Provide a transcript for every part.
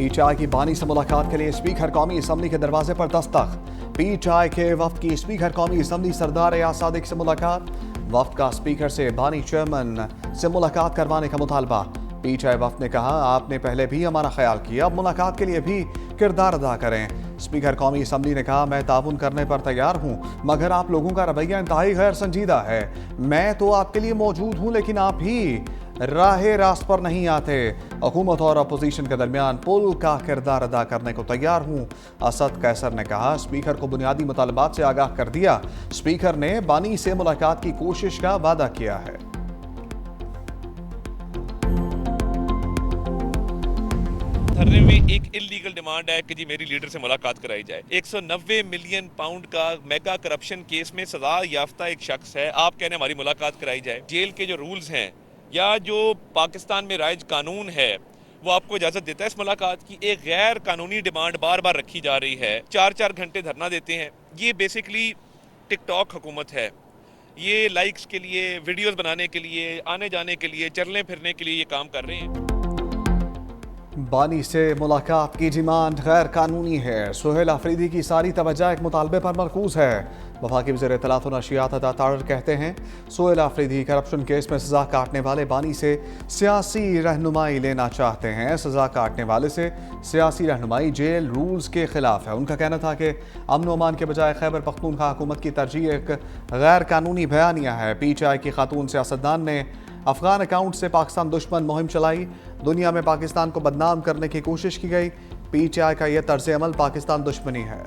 PTI की बानी से मुलाकात के लिए स्पीकर कौमी असम्बली के दरवाजे पर दस्तक। पीटीआई के वफ्द की स्पीकर कौमी असम्बली सरदार एयाज सादिक से मुलाकात। वफ्द का स्पीकर से बानी चेयरमैन से मुलाकात करवाने का मुतालबा। पीटीआई वफ्द ने कहा, आपने पहले भी हमारा ख्याल किया, अब मुलाकात के लिए भी किरदार अदा करें। स्पीकर कौमी असम्बली ने कहा, मैं ताउन करने पर तैयार हूं, मगर आप लोगों का रवैया इंतहाई गैर संजीदा है। मैं तो आपके लिए मौजूद हूं, लेकिन आप ही राहे रास्त पर नहीं आते। हुकूमत और अपोजिशन के दरमियान पुल का किरदार अदा करने को तैयार हूं। असद कैसर ने कहा, स्पीकर को बुनियादी मुतालबात से आगाह कर दिया। स्पीकर ने बानी से मुलाकात की कोशिश का वादा किया है। धरने में एक इलीगल डिमांड है कि जी मेरी लीडर से मुलाकात कराई जाए। 190 मिलियन पाउंड का मेगा करप्शन केस में सजा याफ्ता एक शख्स है, आप कहने हमारी मुलाकात कराई जाए। जेल के जो रूल्स हैं या जो पाकिस्तान में राइज कानून है वो आपको इजाजत देता है इस मुलाकात की। एक गैर कानूनी डिमांड बार बार रखी जा रही है, 4-4 घंटे धरना देते हैं। ये बेसिकली टिकटॉक हुकूमत है। ये लाइक्स के लिए, वीडियोस बनाने के लिए, आने जाने के लिए, चलने फिरने के लिए ये काम कर रहे हैं। बानी से मुलाकात की डिमांड गैर कानूनी है। सुहेल आफरीदी की सारी तवज्जो एक मुतालबे पर मरकूज है। वफाकी वज़ीर इत्तलात व नशियात अता तारर कहते हैं, सुहेल आफरीदी करप्शन केस में सजा काटने वाले बानी से सियासी रहनुमाई लेना चाहते हैं। सजा काटने वाले से सियासी रहनुमाई जेल रूल्स के खिलाफ है। उनका कहना था कि अमन व अमान के बजाय खैबर पख्तूनख्वा हुकूमत की तरजीह एक गैर कानूनी बयानिया है। पीटीआई की खातून सियासतदान ने अफगान अकाउंट से पाकिस्तान दुश्मन मुहिम चलाई। दुनिया में पाकिस्तान को बदनाम करने की कोशिश की गई। पीटीआई का यह तर्ज अमल पाकिस्तान दुश्मनी है।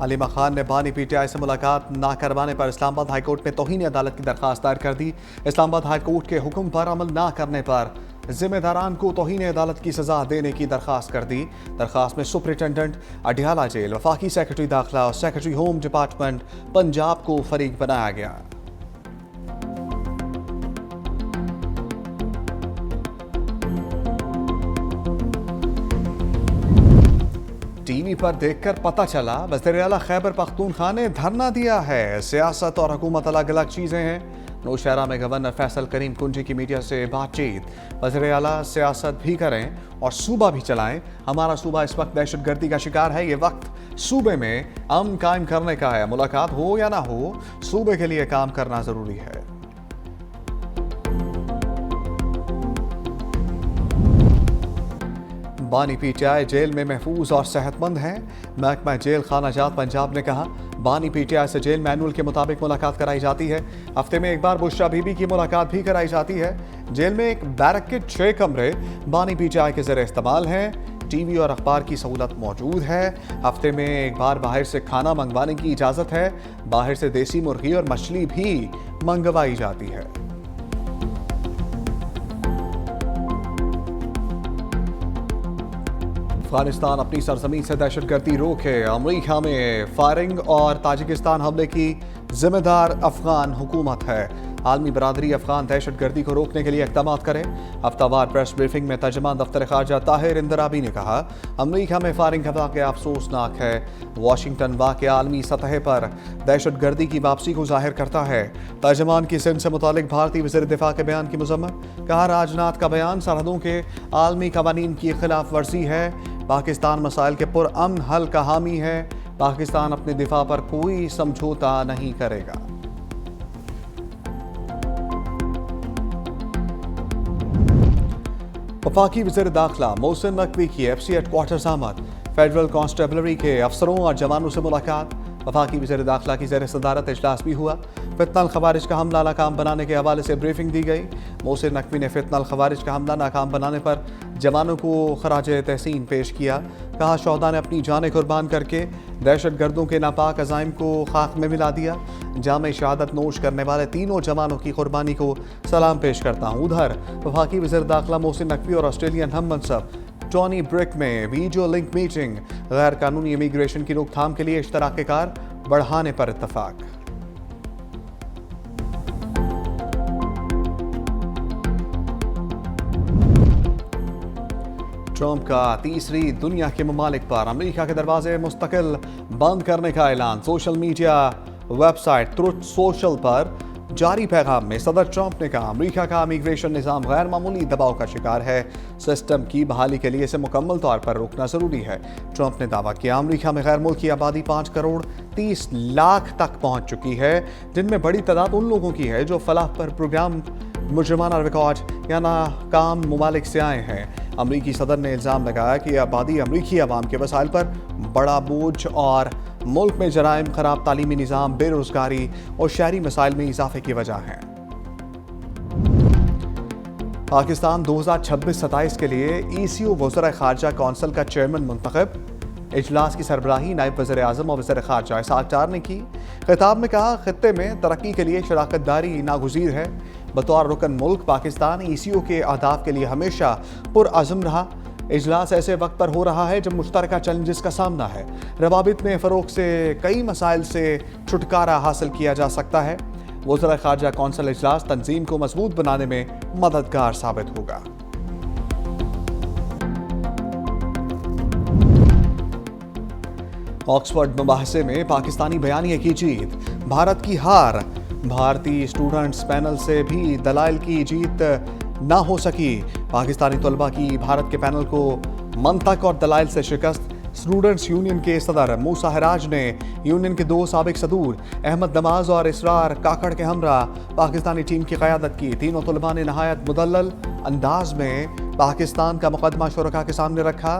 अलीमा खान ने बानी पीटीआई से मुलाकात ना करवाने पर इस्लामाबाद हाईकोर्ट में तौहीन अदालत की दरखास्त दायर कर दी। इस्लामाबाद हाईकोर्ट के हुक्म पर अमल ना करने पर जिम्मेदारान को तौहीन अदालत की सजा देने की दरखास्त कर दी। दरखास्त में सुपरिटेंडेंट अडियाला जेल, वफाकी सेक्रेटरी दाखिला और सेक्रेटरी होम डिपार्टमेंट पंजाब को फरीक बनाया गया। टीवी पर देखकर पता चला वज़ीर आला खैबर पख्तूनख्वा ने धरना दिया है। सियासत और हुकूमत अलग अलग चीजें हैं। नौशहरा में गवर्नर फैसल करीम कुंजी की मीडिया से बातचीत। वज़ीर आला सियासत भी करें और सूबा भी चलाएं। हमारा सूबा इस वक्त दहशतगर्दी का शिकार है। ये वक्त सूबे में अमन कायम करने का है। मुलाकात हो या ना हो, सूबे के लिए काम करना जरूरी है। बानी पीटीआई जेल में महफूज और सेहतमंद है। महकमा जेल खाना जात पंजाब ने कहा, बानी पीटीआई से जेल मैनुअल के मुताबिक मुलाकात कराई जाती है। हफ्ते में एक बार बुशरा बीबी की मुलाकात भी कराई जाती है। जेल में एक बैरक के 6 कमरे बानी पीटीआई के जरिए इस्तेमाल हैं। टीवी और अखबार की सहूलत मौजूद है। हफ्ते में एक बार बाहर से खाना मंगवाने की इजाज़त है। बाहर से देसी मुर्गी और मछली भी मंगवाई जाती है। अफगानिस्तान अपनी सरजमीन से दहशतगर्दी रोके। अमेरिका में फायरिंग और ताजिकिस्तान हमले की जिम्मेदार अफगान हुकूमत है। आलमी बरादरी अफगान दहशतगर्दी को रोकने के लिए इक़दाम करे। हफ्तावार प्रेस ब्रीफिंग में तर्जुमान दफ्तर खारजा ताहिर इंदराबी ने कहा, अमेरिका में फायरिंग का वाक़या अफसोसनाक है। वाशिंगटन वाक़या आलमी सतह पर दहशतगर्दी की वापसी को जाहिर करता है। तर्जुमान की सिंध से मुतालिक भारतीय वज़ीर दिफा के बयान की मज़म्मत। कहा, राजनाथ का बयान सरहदों के आलमी कवानीन की खिलाफ वर्जी है। पाकिस्तान मसाइल के पुरअमन हल का हामी है। पाकिस्तान अपने दिफा पर कोई समझौता नहीं करेगा। वफाकी वज़ीर दाखिला मोहसिन नकवी की एफसी हेडक्वार्टर्स आमद। फेडरल कांस्टेबलरी के अफसरों और जवानों से मुलाकात। वफाकी वज़ीर दाखिला की ज़ेर सदारत इजलास भी हुआ। फितनल खवारिज का हमला नाकाम बनाने के हवाले से ब्रीफिंग दी गई। मोहसिन नकवी ने फितनल खवारिज का हमला नाकाम बनाने पर जवानों को खराजे तहसीन पेश किया। कहा, शौहदा ने अपनी जानें कुर्बान करके दहशतगर्दों के नापाक अज़ाइम को खाक में मिला दिया। जामे शहादत नोश करने वाले तीनों जवानों की कुर्बानी को सलाम पेश करता हूँ। उधर वफाकी वज़ीर दाखिला मोहसिन नकवी और ऑस्ट्रेलियन हम मनसब टॉनी ब्रिक में वीडियो लिंक मीटिंग। गैर कानूनी इमिग्रेशन की रोकथाम के लिए इश्तराक कार बढ़ाने पर इत्तफाक। ट्रंप का तीसरी दुनिया के ममालिक पर अमेरिका के दरवाजे मुस्तकिल बंद करने का ऐलान। Social media website truth social पर जारी पैगाम में सदर ट्रंप ने कहा अमेरिका का इमिग्रेशन निज़ाम गैर मामूली दबाव का शिकार है। सिस्टम की बहाली के लिए इसे मुकम्मल तौर पर रोकना ज़रूरी है। ट्रंप ने दावा किया अमेरिका में गैर मुल्की आबादी 5 करोड़ 30 लाख तक पहुंच चुकी है, जिनमें बड़ी तादाद उन लोगों की है जो फलाह पर प्रोग्राम मुजरमाना रिकॉर्ड या नाकाम ममालिक से आए हैं। अमरीकी सदर ने इल्ज़ाम लगाया कि यह आबादी अमरीकी अवाम के वसाइल पर बड़ा बोझ और मुल्क में जराइम, खराब तालीमी निज़ाम, बेरोजगारी और शहरी मसाइल में इजाफे की वजह है। पाकिस्तान 2026-27 के लिए ECO वज़ीर ख़ारजा कौंसिल का चेयरमैन मुंतखब। इजलास की सरबराही नायब वज़ीर आज़म और वज़ीर ख़ारजा इसहाक़ डार ने की। खिताब में कहा खित्ते में तरक्की के लिए शराकत दारी नागुज़ीर है। बतौर रुकन मुल्क पाकिस्तान ECO के अहदाफ के लिए हमेशा पुरअज़्म रहा। इजलास ऐसे वक्त पर हो रहा है जब मुश्तरका चैलेंजेस का सामना है। रवाबित में फ़रोग़ से कई मसाइल से छुटकारा हासिल किया जा सकता है। वज़ीर ख़ारजा कौंसिल इजलास तंजीम को मजबूत बनाने में मददगार साबित होगा। ऑक्सफोर्ड मुबाहसे में पाकिस्तानी बयानिया की जीत, भारत की हार। भारतीय स्टूडेंट्स पैनल से भी दलाइल की जीत ना हो सकी। पाकिस्तानी तलबा की भारत के पैनल को मंतक और दलाइल से शिकस्त। स्टूडेंट्स यूनियन के सदर मूसा हराज ने यूनियन के 2 साबिक सदूर अहमद नमाज और इसरार काकड़ के हमरा पाकिस्तानी टीम की क़यादत की। तीनों तलबा ने नहायत मुदल्लल अंदाज में पाकिस्तान का मुकदमा शुरका के सामने रखा।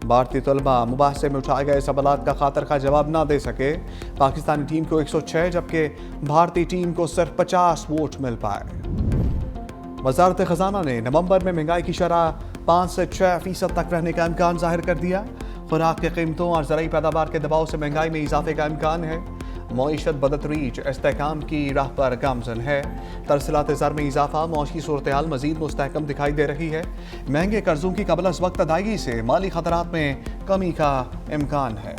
भारतीय तलबा मुबाहसे में उठाए गए सवालात का खातर खा जवाब ना दे सके। पाकिस्तानी टीम को 106 जबकि भारतीय टीम को सिर्फ 50 वोट मिल पाए। वज़ारत ख़ज़ाना ने नवंबर में महंगाई की शरह 5 से 6% तक रहने का इम्कान जाहिर कर दिया। खुराक की कीमतों और ज़रूरी पैदावार के दबाव से महंगाई में इजाफे का इम्कान है। मईशत बदतरीज इस्तेहकाम की राह पर गामजन है। तरसीलात ज़र में इजाफा, मौशी सूरत हाल मज़ीद मुस्तहकम दिखाई दे रही है। महंगे कर्जों की कबल अज़ वक्त अदायगी से माली खतरात में कमी का इम्कान है।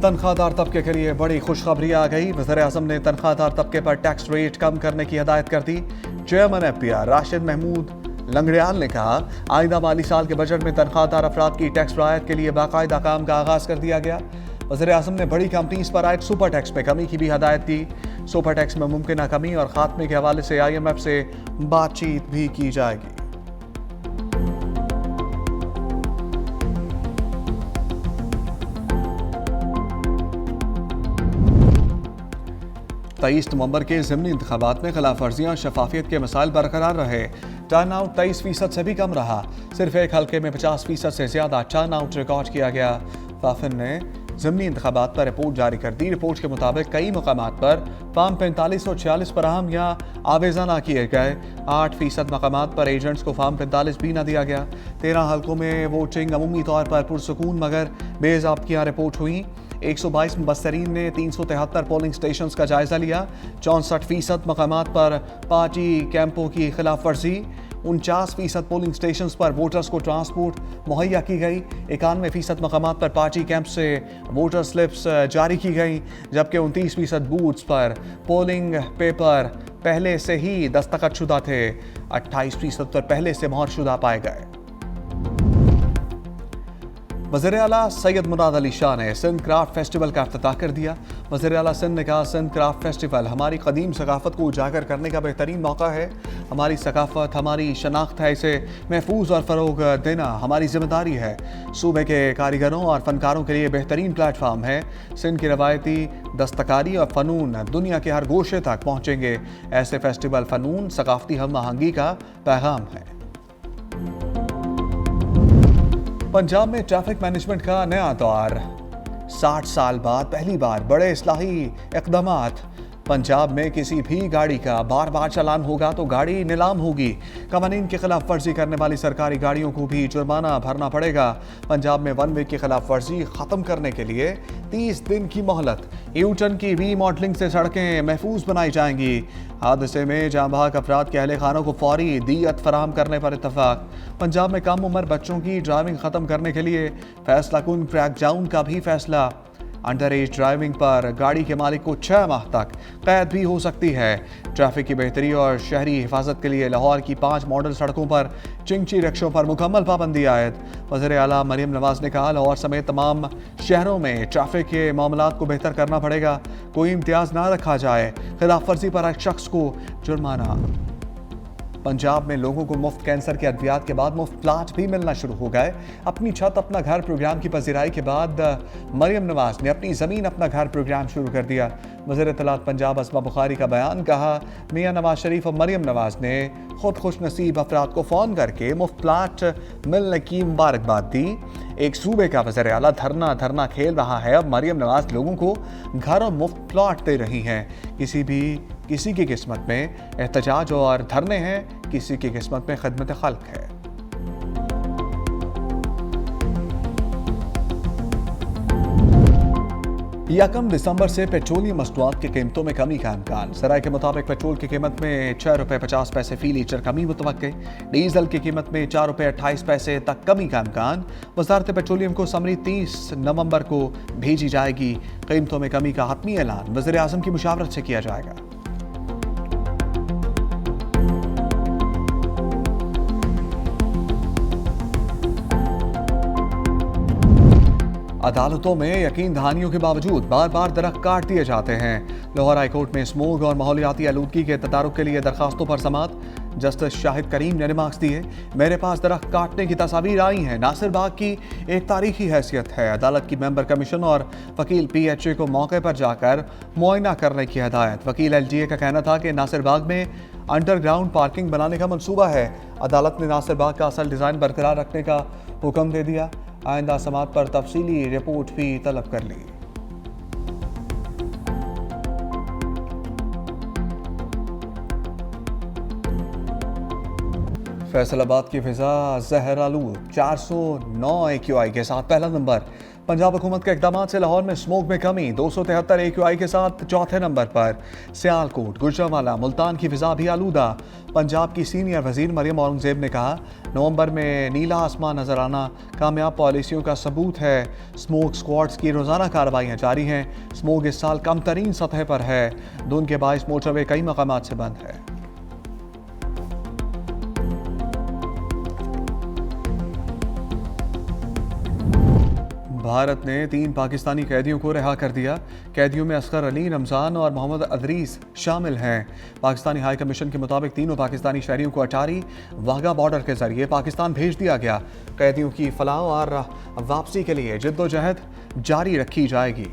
तनख्वाहदार तबके के लिए बड़ी खुशखबरी आ गई। वज़ीर आज़म ने तनख्वाहदार तबके पर टैक्स रेट कम करने की हिदायत कर दी। चेयरमैन FPR राशिद महमूद लंगड़ियाल ने कहा आइंदा माली साल के बजट में तनख्वाहदार अफराद की टैक्स रायत के लिए बाकायदा काम का आगाज़ कर दिया गया। वज़ीर आज़म ने बड़ी कंपनीज पर आयद सुपर टैक्स में कमी की भी हिदायत दी। सुपर टैक्स में मुमकिन कमी और खात्मे के हवाले से IMF से बातचीत भी की जाएगी। तेईस नवंबर के ज़िमनी इंतखाबात में खिलाफ वर्जियाँ शफाफियत के मसाइल बरकरार रहे। टर्न आउट 23% से भी कम रहा। सिर्फ एक हल्के में 50% से ज़्यादा टर्न आउट रिकॉर्ड किया गया। फाफिन ने ज़िमनी इंतखाबात पर रिपोर्ट जारी कर दी। रिपोर्ट के मुताबिक कई मकामात पर फॉर्म 45 और 46 फराहम या आवेज़ा ना किए गए। 8% मकामात पर एजेंट्स को फॉर्म 45 भी ना दिया गया। 13 हल्कों में वोटिंग अमूमी तौर पर पुरसकून मगर बेज़ाब्तियाँ रिपोर्ट हुई। 122 मुबस्सरीन ने 373 पोलिंग स्टेशन का जायजा लिया। 64% मकामात पर पार्टी कैंपों की खिलाफ वर्जी। 49% पोलिंग स्टेशन पर वोटर्स को ट्रांसपोर्ट मुहैया की गई। 91% मकामात पर पार्टी कैंप से वोटर स्लिप्स जारी की गई, जबकि 29% बूथ्स पर पोलिंग पेपर पहले से ही दस्तखत शुदा थे। 28% पर पहले से मोहर शुदा पाए गए। वज़ीर आला सैयद मुराद अली शाह ने सिंध क्राफ्ट फेस्टिवल का इफ्तिताह कर दिया। वज़ीर आला सिंध ने कहा सिंध क्राफ्ट फेस्टिवल हमारी कदीम सकाफ़त को उजागर करने का बेहतरीन मौका है। हमारी सकाफ़त हमारी शनाख्त है, इसे महफूज और फ़रोग देना हमारी जिम्मेदारी है। सूबे के कारीगरों और फ़नकारों के लिए बेहतरीन प्लेटफार्म है। सिंध की रवायती दस्तकारी और फ़नून दुनिया के हर गोशे तक पहुँचेंगे। ऐसे फेस्टिवल फ़नून सकाफ़ती हम आहंगी का पैगाम है। पंजाब में ट्रैफिक मैनेजमेंट का नया दौर। 60 साल बाद पहली बार बड़े इस्लाही इक़दामात। पंजाब में किसी भी गाड़ी का बार बार चालान होगा तो गाड़ी नीलाम होगी। कवानीन की खिलाफ वर्जी करने वाली सरकारी गाड़ियों को भी जुर्माना भरना पड़ेगा। पंजाब में 1 वे की खिलाफ वर्जी ख़त्म करने के लिए 30 दिन की मोहलत। यूटर्न की रीमॉडलिंग से सड़कें महफूज बनाई जाएंगी। हादसे में जाँ बहक अफराद के अहले खानों को फौरी दियत फराहम करने पर इत्तफाक। पंजाब में कम उम्र बच्चों की ड्राइविंग ख़त्म करने के लिए फैसला कुन क्रैकडाउन का भी फैसला। अंडर एज ड्राइविंग पर गाड़ी के मालिक को 6 माह तक कैद भी हो सकती है। ट्रैफिक की बेहतरी और शहरी हिफाजत के लिए लाहौर की 5 मॉडल सड़कों पर चिंची रिक्शों पर मुकम्मल पाबंदी आयद। वज़ीर आला मरियम नवाज ने कहा, लाहौर समेत तमाम शहरों में ट्रैफिक के मामलात को बेहतर करना पड़ेगा। कोई इम्तियाज ना रखा जाए। खिलाफ वर्जी पर एक शख्स को जुर्माना। पंजाब में लोगों को मुफ्त कैंसर के अद्वियात के बाद मुफ्त प्लाट भी मिलना शुरू हो गए। अपनी छत अपना घर प्रोग्राम की पजीराई के बाद मरियम नवाज ने अपनी ज़मीन अपना घर प्रोग्राम शुरू कर दिया। वज़ीर इत्तलात पंजाब अस्मा बुखारी का बयान, कहा मियां नवाज शरीफ और मरियम नवाज ने खुद खुश नसीब अफराद को फ़ोन करके मुफ्त प्लाट मिलने की मुबारकबाद दी। एक सूबे का वज़ीर आला धरना खेल रहा है, अब मरियम नवाज लोगों को घर और मुफ्त प्लाट दे रही हैं। किसी की किस्मत में एहतजाज और धरने हैं, किसी की किस्मत में खिदमत खल्क है। 1 दिसंबर से पेट्रोलियम मसनूआत की कीमतों में कमी का इम्कान। सराय के मुताबिक पेट्रोल की कीमत में 6 रुपये 50 पैसे फी लीटर कमी मुतवक्के। डीजल की कीमत में 4 रुपये 28 पैसे तक कमी का इम्कान। वजारत पेट्रोलियम को समरी 30 नवंबर को भेजी जाएगी। कीमतों में कमी का हतमी ऐलान वज़ीर आज़म की मुशावरत से किया जाएगा। अदालतों में यकीन दहानियों के बावजूद बार बार दरख्त काट दिए जाते हैं। लाहौर हाई कोर्ट में स्मोग और माहौलियाती आलूदगी के तदारुक के लिए दरखास्तों पर समाअत। जस्टिस शाहिद करीम ने रिमार्क्स दिए, मेरे पास दरख्त काटने की तस्वीर आई हैं। नासिर बाग की एक तारीखी हैसियत है। अदालत की मेंबर कमीशन और वकील PHA को मौके पर जाकर मुआयना करने की हदायत। वकील LGA का कहना था कि नासिर बाग में अंडरग्राउंड पार्किंग बनाने का मंसूबा है। अदालत ने नासिर बाग का असल डिज़ाइन बरकरार रखने का हुक्म दे दिया। आइंदा समाअत पर तफसीली रिपोर्ट भी तलब कर ली। फैसलाबाद की फिजा जहरालूद 409 AQI के साथ पहला नंबर। पंजाब हुकूमत के इक़दाम से लाहौर में स्मोक में कमी 273 AQI के साथ चौथे नंबर पर। सियालकोट, गुजरांवाला, मुल्तान की फिजा भी आलूदा। पंजाब की सीनियर वजीर मरियम औरंगजेब ने कहा, नवंबर में नीला आसमान नजर आना कामयाब पॉलिसियों का सबूत है। स्मोक स्क्वाड्स की रोज़ाना कार्रवाइयाँ जारी हैं। स्मोक इस साल कम तरीन सतह पर है। धुंध के बाइस मोटरवे कई मकामात से बंद है। भारत ने 3 पाकिस्तानी कैदियों को रिहा कर दिया। कैदियों में असगर अली, रमज़ान और मोहम्मद अदरीस शामिल हैं। पाकिस्तानी हाई कमीशन के मुताबिक तीनों पाकिस्तानी शहरियों को अटारी वाघा बॉर्डर के जरिए पाकिस्तान भेज दिया गया। कैदियों की फलाह और वापसी के लिए जिद्दोजहद जारी रखी जाएगी।